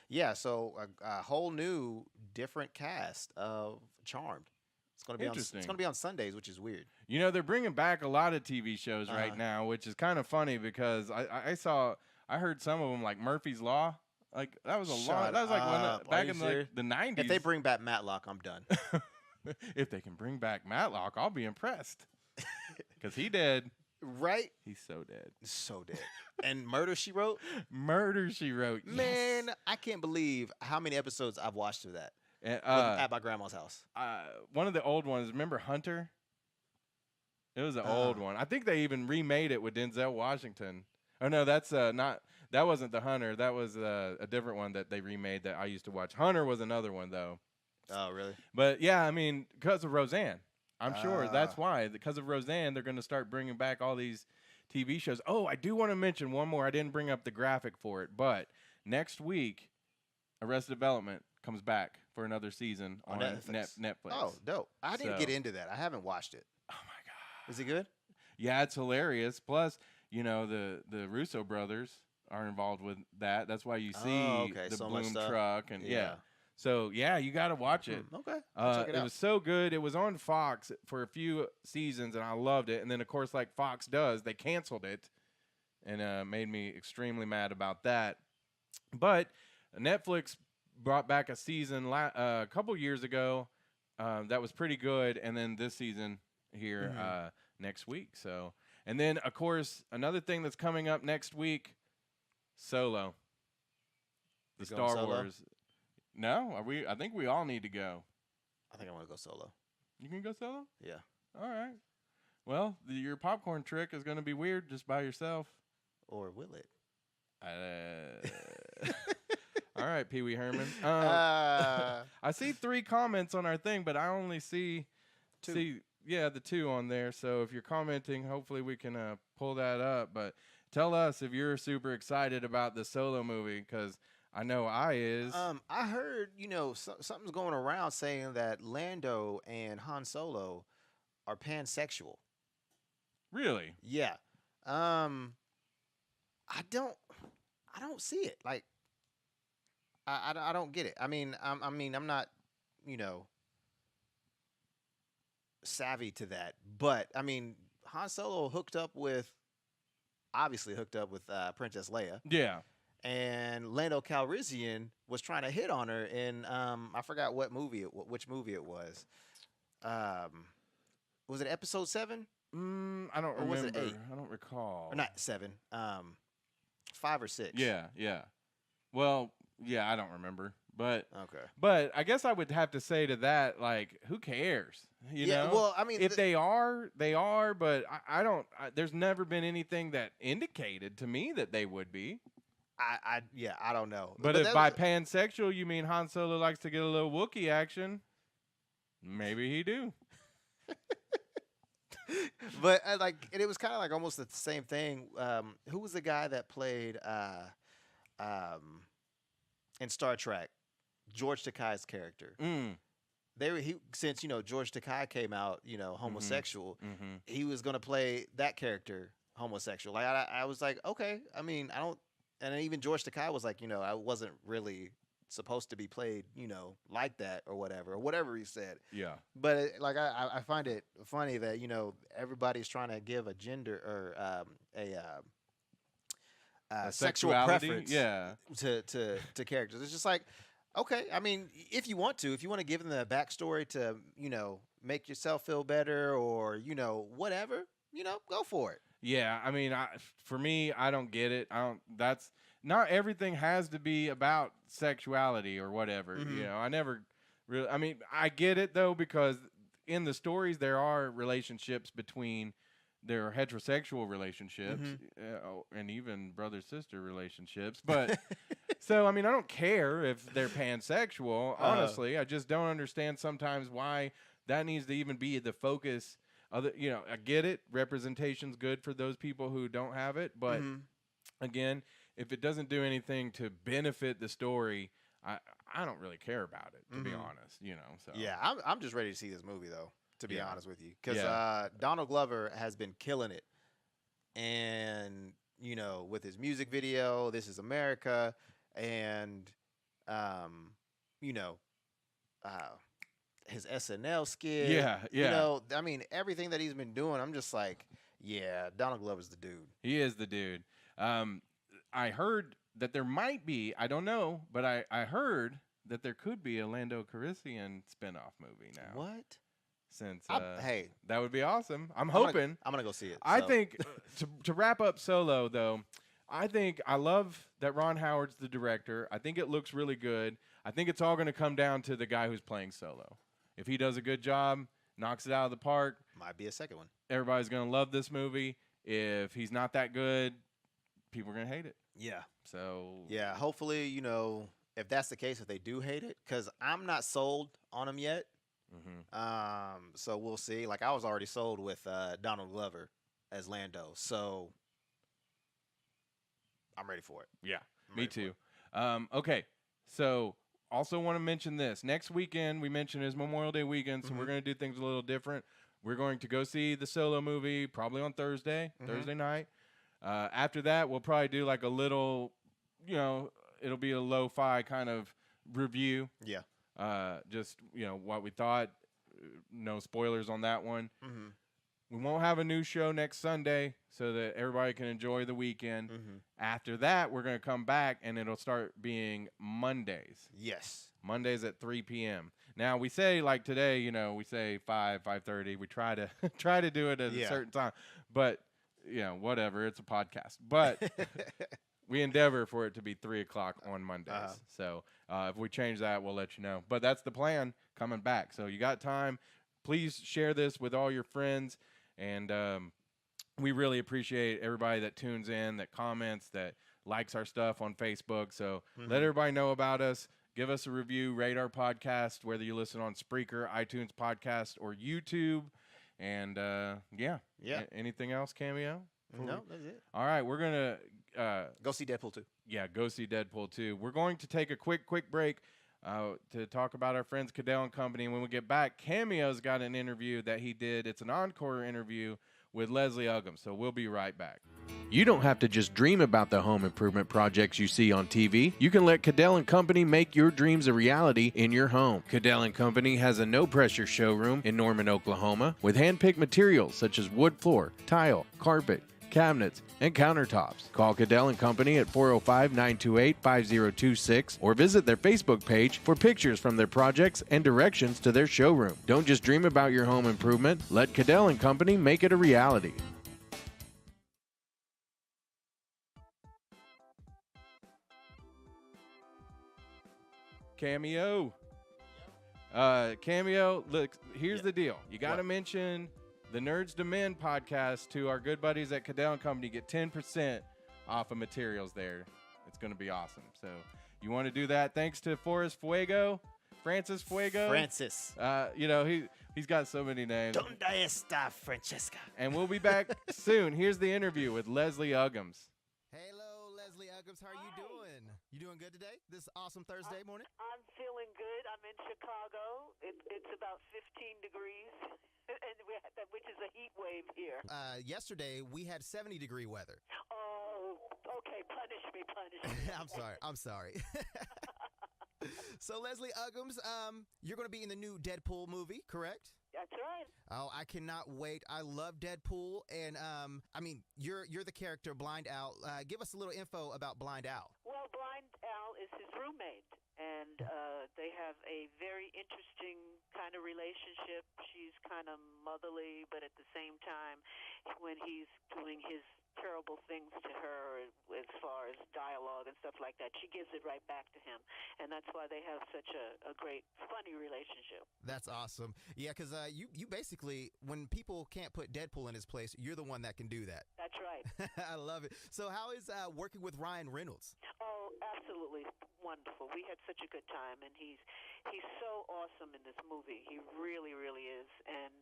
yeah. So a whole new different cast of Charmed. It's going to be Interesting. It's going to be on Sundays, which is weird. They're bringing back a lot of TV shows right now, which is kind of funny because I heard some of them like Murphy's Law. Like that was that was like back in the 90s. If they bring back Matlock, I'm done. If they can bring back Matlock, I'll be impressed. Because he dead. Right? He's so dead. So dead. And Murder, She Wrote? Murder, She Wrote. Yes. Man, I can't believe how many episodes I've watched of that at my grandma's house. One of the old ones, remember Hunter? It was an old one. I think they even remade it with Denzel Washington. Oh, no, that's not. That wasn't the Hunter. That was a different one that they remade that I used to watch. Hunter was another one, though. Oh, really? But, yeah, I mean, because of Roseanne. I'm sure that's why. Because of Roseanne, they're going to start bringing back all these TV shows. Oh, I do want to mention one more. I didn't bring up the graphic for it. But next week, Arrested Development comes back for another season on Netflix. Oh, dope. I didn't get into that. I haven't watched it. Oh, my God. Is it good? Yeah, it's hilarious. Plus, the Russo brothers are involved with that. That's why you see the Bloom truck. And yeah. So, yeah, you got to watch it. Okay. Check it out. Was so good. It was on Fox for a few seasons, and I loved it. And then, of course, like Fox does, they canceled it and made me extremely mad about that. But Netflix brought back a season a couple years ago that was pretty good, and then this season here next week. So, and then, of course, another thing that's coming up next week, Solo. The Star Wars. No, are we? I think we all need to go. I think I want to go solo. You can go solo? Yeah. All right. Well, your popcorn trick is going to be weird just by yourself. Or will it? All right, Pee Wee Herman. I see 3 comments on our thing, but I only see 2. The 2 on there. So if you're commenting, hopefully we can pull that up. But tell us if you're super excited about the Solo movie, because I know I is. I heard, something's going around saying that Lando and Han Solo are pansexual. Really? Yeah. I don't see it. Like, I don't get it. I mean, I'm not, savvy to that. But I mean, Han Solo obviously hooked up with Princess Leia. Yeah. And Lando Calrissian was trying to hit on her in I forgot which movie it was. Was it episode 7? I don't remember. Or was it 8? I don't recall. Or not 7. 5 or 6. Yeah. Well, yeah, I don't remember. But I guess I would have to say to that, like, who cares? You know? Well, I mean, if they are, they are. But I don't. There's never been anything that indicated to me that they would be. I don't know. But if by pansexual you mean Han Solo likes to get a little Wookiee action, maybe he do. But it was kind of like almost the same thing. Who was the guy that played in Star Trek? George Takei's character. Since George Takei came out, homosexual, he was gonna play that character homosexual. Like I was like, okay. I mean, I don't. And then even George Takei was like, I wasn't really supposed to be played, like that or whatever he said. Yeah. But I find it funny that everybody's trying to give a gender or a sexual preference, to characters. It's just like, okay, I mean, if you want to give them the backstory to make yourself feel better or whatever, go for it. Yeah, I mean, for me, I don't get it. That's not everything has to be about sexuality or whatever. I never really. I mean, I get it though because in the stories there are relationships between their heterosexual relationships and even brother-sister relationships. But so I mean, I don't care if they're pansexual. Honestly, I just don't understand sometimes why that needs to even be the focus. I get it. Representation's good for those people who don't have it, but again, if it doesn't do anything to benefit the story, I don't really care about it. To be honest, So yeah, I'm just ready to see this movie though. To be honest with you, because Donald Glover has been killing it, and with his music video, "This Is America," and his SNL skit. Yeah. I mean, everything that he's been doing, I'm just like, yeah, Donald Glover's the dude. He is the dude. I heard that there might be, I don't know, but I heard that there could be a Lando Calrissian spinoff movie now. What? Since hey, that would be awesome. I'm hoping. I'm gonna go see it. I think to wrap up Solo though, I love that Ron Howard's the director. I think it looks really good. I think it's all going to come down to the guy who's playing Solo. If he does a good job, knocks it out of the park, might be a second one. Everybody's going to love this movie. If he's not that good, people are going to hate it. Yeah. So yeah, hopefully, if that's the case, if they do hate it, because I'm not sold on him yet. So we'll see. Like I was already sold with Donald Glover as Lando, so I'm ready for it. Yeah, me too. Okay, so also want to mention this. Next weekend, we mentioned is Memorial Day weekend, so we're going to do things a little different. We're going to go see the Solo movie probably on Thursday night. After that, we'll probably do like a little, it'll be a lo-fi kind of review. Yeah. Just, what we thought. No spoilers on that one. We won't have a new show next Sunday so that everybody can enjoy the weekend. After that, we're going to come back and it'll start being Mondays. Yes. Mondays at 3 p.m. Now, we say like today, we say 5:30. We try to do it at a certain time. But, whatever. It's a podcast. But we endeavor for it to be 3 o'clock on Mondays. So if we change that, we'll let you know. But that's the plan coming back. So you got time. Please share this with all your friends. And we really appreciate everybody that tunes in, that comments, that likes our stuff on Facebook. So let everybody know about us. Give us a review. Rate our podcast, whether you listen on Spreaker, iTunes Podcast, or YouTube. And, anything else, Cameo? No, that's it. All right, we're going to... go see Deadpool 2. Yeah, go see Deadpool 2. We're going to take a quick break to talk about our friends Cadell and Company. And when we get back, Cameo's got an interview that he did. It's an encore interview with Leslie Uggams. So we'll be right back. You don't have to just dream about the home improvement projects you see on TV. You can let Cadell and Company make your dreams a reality in your home. Cadell and Company has a no-pressure showroom in Norman, Oklahoma, with hand-picked materials such as wood floor, tile, carpet, cabinets, and countertops. Call Cadell and Company at 405-928-5026 or visit their Facebook page for pictures from their projects and directions to their showroom. Don't just dream about your home improvement. Let Cadell and Company make it a reality. Cameo. Cameo, look, here's the deal. You got to What? mention the Nerds Demand podcast to our good buddies at Cadell and Company. Get 10% off of materials there. It's going to be awesome. So you want to do that. Thanks to Francis Fuego. Francis. You know, he's got so many names. Donde está Francesca? And we'll be back soon. Here's the interview with Leslie Uggams. Hello, Leslie Uggams. How are you doing? You doing good today? This awesome Thursday morning? I'm feeling good. I'm in Chicago. It's about 15 degrees, and which is a heat wave here. Yesterday, we had 70-degree weather. Oh, okay. Punish me. I'm sorry. So, Leslie Uggams, you're going to be in the new Deadpool movie, correct? That's right. Oh, I cannot wait. I love Deadpool. And, I mean, you're the character Blind Al. Give us a little info about Blind Al. Well, Blind Al is his roommate, and they have a very interesting kind of relationship. She's kind of motherly, but at the same time, when he's doing his terrible things to her as far as dialogue and stuff like that, she gives it right back to him, and that's why they have such a great, funny relationship. That's awesome. Yeah, because you basically, when people can't put Deadpool in his place, you're the one that can do that. That's right. I love it. So how is working with Ryan Reynolds? Oh, absolutely wonderful. We had such a good time, and he's so awesome in this movie. He really, really is, and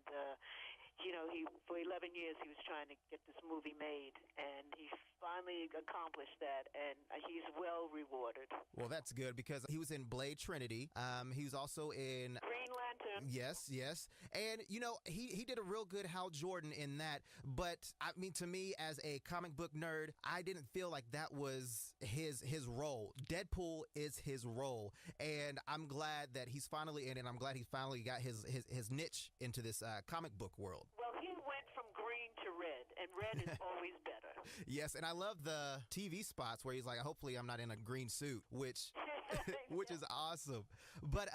you know, for 11 years he was trying to get this movie made, and he finally accomplished that, and he's well rewarded. Well, that's good because he was in Blade Trinity. He was also in Green Lantern. Yes. And, you know, he did a real good Hal Jordan in that. But, I mean, to me, as a comic book nerd, I didn't feel like that was his role. Deadpool is his role. And I'm glad that he's finally in it. I'm glad he finally got his niche into this comic book world. Well, he went from green to red, and red is always better. Yes, and I love the TV spots where he's like, hopefully I'm not in a green suit, which is awesome. But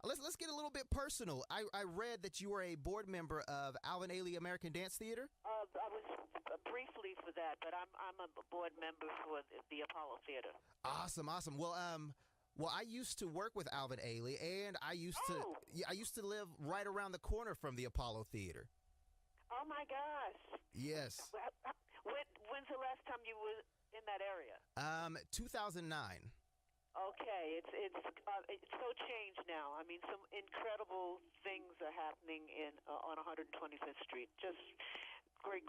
let's get a little bit personal. I read that you were a board member of Alvin Ailey American Dance Theater. I was briefly for that, but I'm a board member for the Apollo Theater. Awesome. Well, I used to work with Alvin Ailey, and I used to live right around the corner from the Apollo Theater. Oh my gosh! Yes. When's the last time you were in that area? 2009. Okay, it's so changed now. I mean, some incredible things are happening on 125th Street. Just great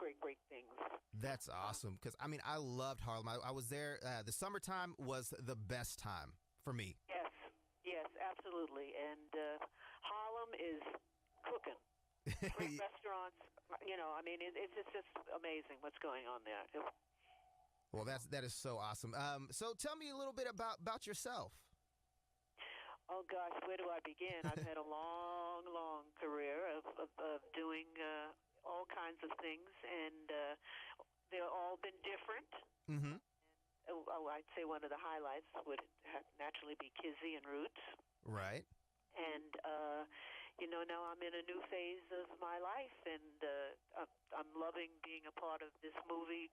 things. That's awesome because I mean I loved Harlem. I was there. The summertime was the best time for me. Yes, absolutely. And Harlem is cooking. Great restaurants. You know, I mean, it's just amazing what's going on there. Well, that is so awesome. So tell me a little bit about yourself. Oh gosh, where do I begin? I've had a long career of doing all kinds of things, and they've all been different. Mm-hmm. Oh, I'd say one of the highlights would naturally be Kizzy and Roots. Right. And you know, now I'm in a new phase of my life, and I'm loving being a part of this movie,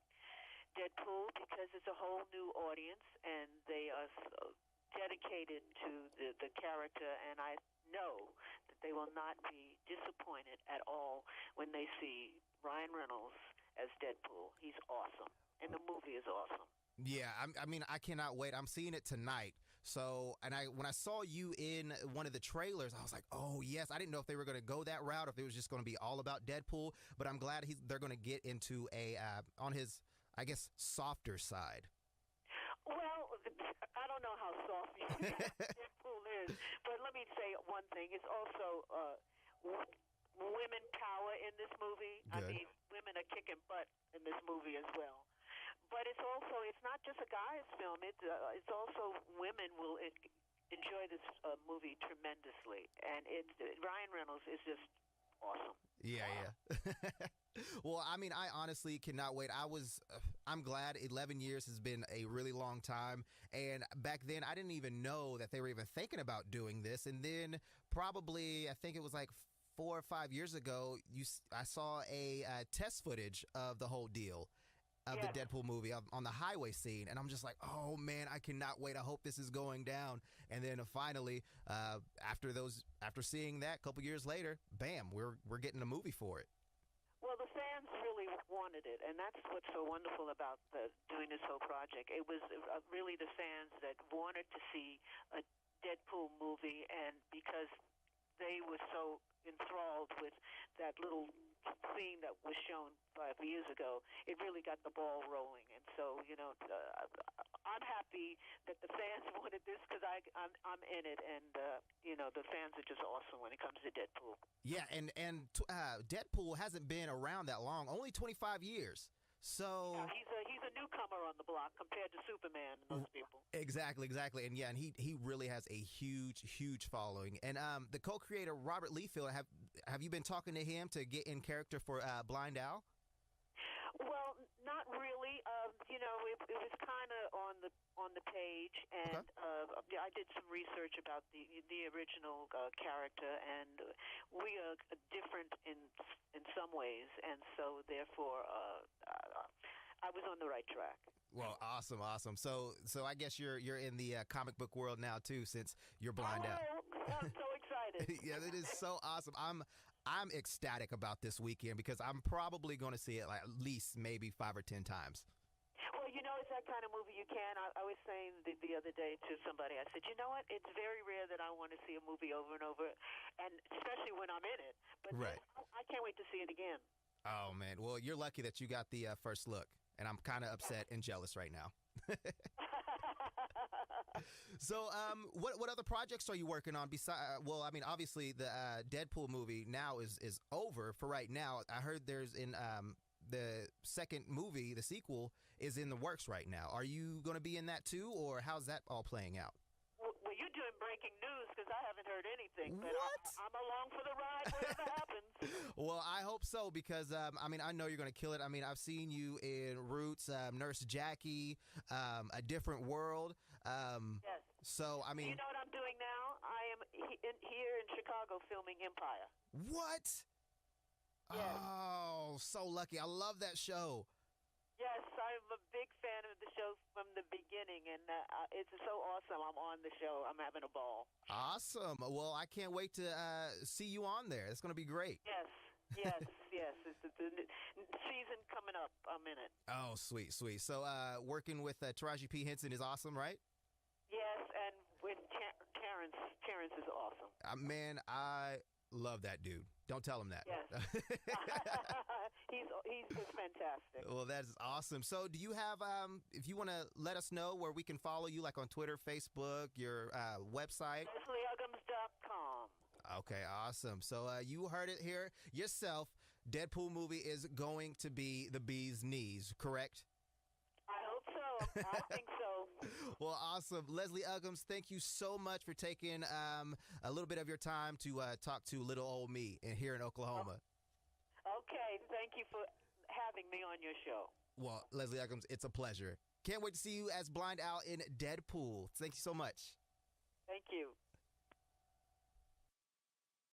Deadpool, because it's a whole new audience, and they are so dedicated to the character, and I know that they will not be disappointed at all when they see Ryan Reynolds as Deadpool. He's awesome, and the movie is awesome. Yeah, I mean, I cannot wait. I'm seeing it tonight. So, and when I saw you in one of the trailers, I was like, oh, yes. I didn't know if they were going to go that route, if it was just going to be all about Deadpool. But I'm glad they're going to get into on his, I guess, softer side. Well, I don't know how soft Deadpool is, but let me say one thing. It's also women power in this movie. Good. I mean, women are kicking butt in this movie as well. But it's not just a guy's film. It's also women will enjoy this movie tremendously, and Ryan Reynolds is just awesome. Yeah. Well, I mean, I honestly cannot wait. I'm glad 11 years has been a really long time. And back then, I didn't even know that they were even thinking about doing this. And then probably, I think it was like 4 or 5 years ago, I saw a test footage of the whole deal. of Yes. the Deadpool movie on the highway scene, and I'm just like, oh man, I cannot wait. I hope this is going down. And then finally, after seeing that, a couple years later, bam, we're getting a movie for it. Well, the fans really wanted it, and that's what's so wonderful about doing this whole project. It was really the fans that wanted to see a Deadpool movie, and because they were so enthralled with that little scene that was shown 5 years ago, it really got the ball rolling. And so, I'm happy that the fans wanted this because I'm in it, and the fans are just awesome when it comes to Deadpool. Yeah, and Deadpool hasn't been around that long, only 25 years. So He's a newcomer on the block compared to Superman and those people. Exactly, and yeah, and he really has a huge following. And the co-creator Robert Liefeld, have you been talking to him to get in character for Blind Al? Well, not really. It was kind of on the page, and I did some research about the original character, and we are different in some ways, and so therefore I was on the right track. Well, awesome. So I guess you're in the comic book world now too, since you're Blind Al. I'm so excited. Yeah, that is so awesome. I'm ecstatic about this weekend because I'm probably going to see it like at least maybe 5 or 10 times. Well, it's that kind of movie you can. I was saying the other day to somebody, I said, you know what? It's very rare that I want to see a movie over and over, and especially when I'm in it. But Right. I can't wait to see it again. Oh man, well you're lucky that you got the first look, and I'm kind of upset and jealous right now. So, what other projects are you working on? Besides, well, I mean, obviously the Deadpool movie now is over for right now. I heard there's the second movie, the sequel, is in the works right now. Are you going to be in that too, or how's that all playing out? Well, you're doing breaking news because I haven't heard anything. But What? I'm along for the ride, whatever happens. Well, I hope so because I know you're going to kill it. I mean, I've seen you in Roots, Nurse Jackie, A Different World. Yes. So, I mean, You know what I'm doing now? I am here in Chicago filming Empire. what? Yes. Oh, so lucky. I love that show. Yes, I'm a big fan of the show from the beginning, and it's so awesome. I'm on the show. I'm having a ball. Awesome. Well, I can't wait to see you on there. It's going to be great. Yes. It's the season coming up. I'm in it. Oh, sweet. So working with Taraji P. Henson is awesome, right? Yes, and with Terrence. Terrence is awesome. Man, I love that dude. Don't tell him that. Yes. He's fantastic. Well, that is awesome. So do you have, if you want to let us know where we can follow you, like on Twitter, Facebook, your website? LeslieUggams.com. Okay, awesome. So you heard it here yourself. Deadpool movie is going to be the bee's knees, correct? I hope so. I think so. Well, awesome. Leslie Uggams, thank you so much for taking a little bit of your time to talk to little old me here in Oklahoma. Okay, thank you for having me on your show. Well, Leslie Uggams, it's a pleasure. Can't wait to see you as Blind Al in Deadpool. Thank you so much. Thank you.